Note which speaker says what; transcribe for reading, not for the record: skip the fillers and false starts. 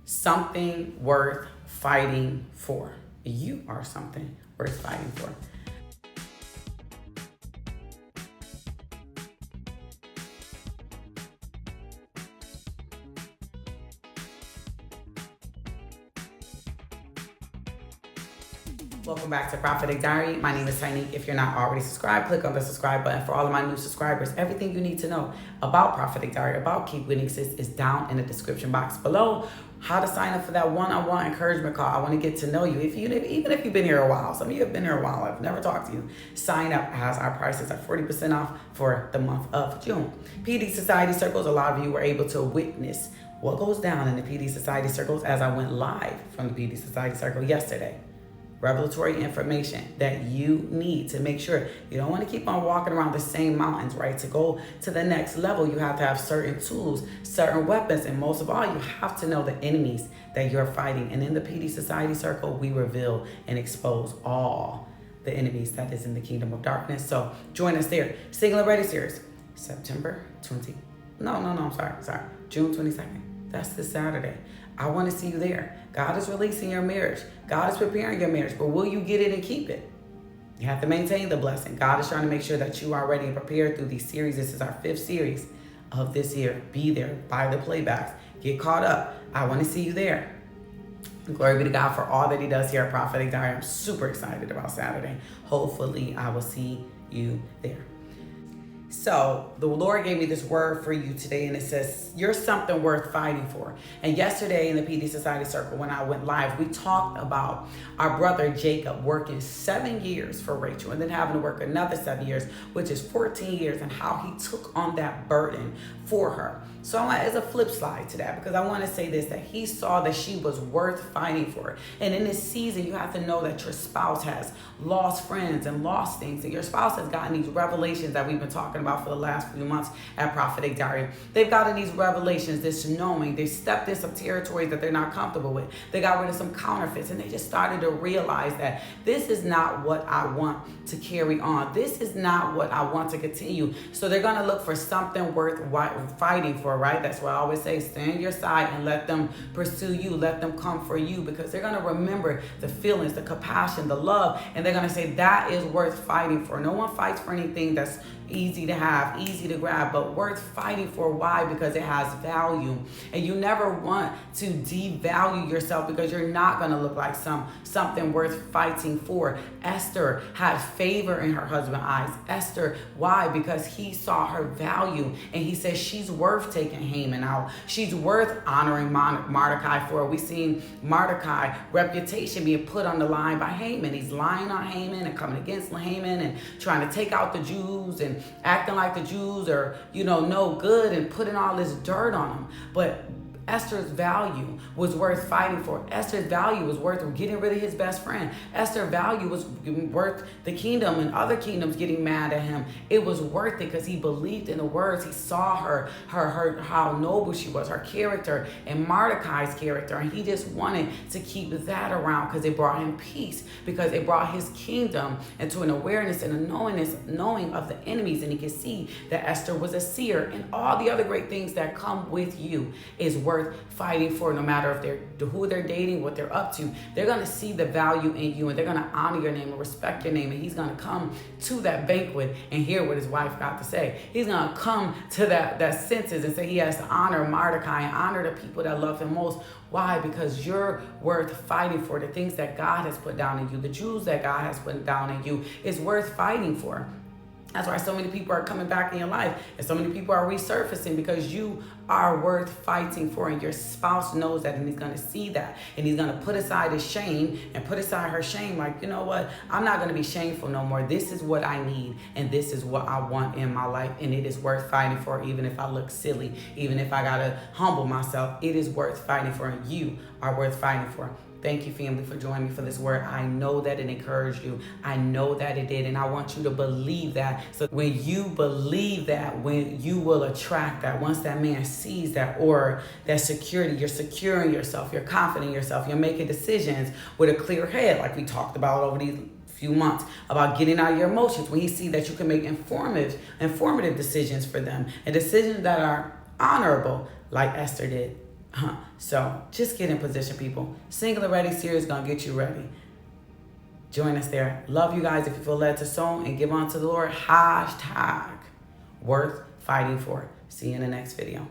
Speaker 1: something worth fighting for. You are something worth fighting for. Welcome back to Prophetic Diary. My name is Tiny. If you're not already subscribed, click on the subscribe button. For all of my new subscribers, everything you need to know about Prophetic Diary, about Keep Winning Sis, is down in the description box below. How to sign up for that one-on-one encouragement call. I want to get to know you. Even if you've been here a while, some of you have been here a while, I've never talked to you, sign up, as our prices are 40% off for the month of June. PD Society Circles, a lot of you were able to witness what goes down in the PD Society Circles as I went live from the PD Society Circle yesterday. Revelatory information that you need to make sure you don't want to keep on walking around the same mountains, right? To go to the next level, you have to have certain tools, certain weapons, and most of all, you have to know the enemies that you're fighting. And in the PD Society Circle, we reveal and expose all the enemies that is in the kingdom of darkness. So join us there. Single and Ready series, June 22nd. That's this Saturday. I want to see you there. God is releasing your marriage. God is preparing your marriage, but will you get it and keep it? You have to maintain the blessing. God is trying to make sure that you are ready and prepared through these series. This is our 5th series of this year. Be there, buy the playbacks, get caught up. I want to see you there. Glory be to God for all that he does here at Prophetic Diary. I'm super excited about Saturday. Hopefully I will see you there. So the Lord gave me this word for you today, and it says, you're something worth fighting for. And yesterday in the PD Society Circle, when I went live, we talked about our brother Jacob working 7 years for Rachel and then having to work another 7 years, which is 14 years, and how he took on that burden for her. So I want, as a flip side to that, because I want to say this, that he saw that she was worth fighting for. And in this season, you have to know that your spouse has lost friends and lost things, and your spouse has gotten these revelations that we've been talking about for the last few months at Prophetic Diary. They've gotten these revelations, this knowing. They stepped in some territories that they're not comfortable with. They got rid of some counterfeits, and they just started to realize that this is not what I want to carry on. This is not what I want to continue. So they're going to look for something worth fighting for, right? That's why I always say, stand on your side and let them pursue you. Let them come for you, because they're going to remember the feelings, the compassion, the love, and they're going to say that is worth fighting for. No one fights for anything that's easy to have, easy to grab, but worth fighting for. Why? Because it has value. And you never want to devalue yourself, because you're not going to look like something worth fighting for. Esther had favor in her husband's eyes. Esther, why? Because he saw her value, and he said she's worth taking Haman out. She's worth honoring Mordecai for. We seen Mordecai reputation being put on the line by Haman. He's lying on Haman and coming against Haman and trying to take out the Jews and acting like the Jews are, no good, and putting all this dirt on them. But Esther's value was worth fighting for. Esther's value was worth getting rid of his best friend. Esther's value was worth the kingdom and other kingdoms getting mad at him. It was worth it because he believed in the words. He saw her how noble she was, her character, and Mordecai's character. And he just wanted to keep that around because it brought him peace, because it brought his kingdom into an awareness and a knowing of the enemies. And he could see that Esther was a seer, and all the other great things that come with you is worth fighting for. No matter if who they're dating, what they're up to, they're going to see the value in you, and they're going to honor your name and respect your name. And he's going to come to that banquet and hear what his wife got to say. He's going to come to that senses and say he has to honor Mordecai and honor the people that love him most. Why? Because you're worth fighting for. The things that God has put down in you, the Jews that God has put down in you, is worth fighting for. That's why so many people are coming back in your life, and so many people are resurfacing, because you are worth fighting for, and your spouse knows that, and he's going to see that, and he's going to put aside his shame and put aside her shame. Like, you know what? I'm not going to be shameful no more. This is what I need, and this is what I want in my life, and it is worth fighting for. Even if I look silly, even if I got to humble myself, it is worth fighting for, and you are worth fighting for. Thank you, family, for joining me for this word. I know that it encouraged you. I know that it did. And I want you to believe that. So when you believe that, when you will attract that, once that man sees that aura, that security, you're securing yourself, you're confident in yourself, you're making decisions with a clear head, like we talked about over these few months, about getting out of your emotions. When you see that you can make informative decisions for them, and decisions that are honorable, like Esther did. So just get in position, people. Single and Ready series is going to get you ready. Join us there. Love you guys. If you feel led to sow and give on to the Lord, #worth fighting for. See you in the next video.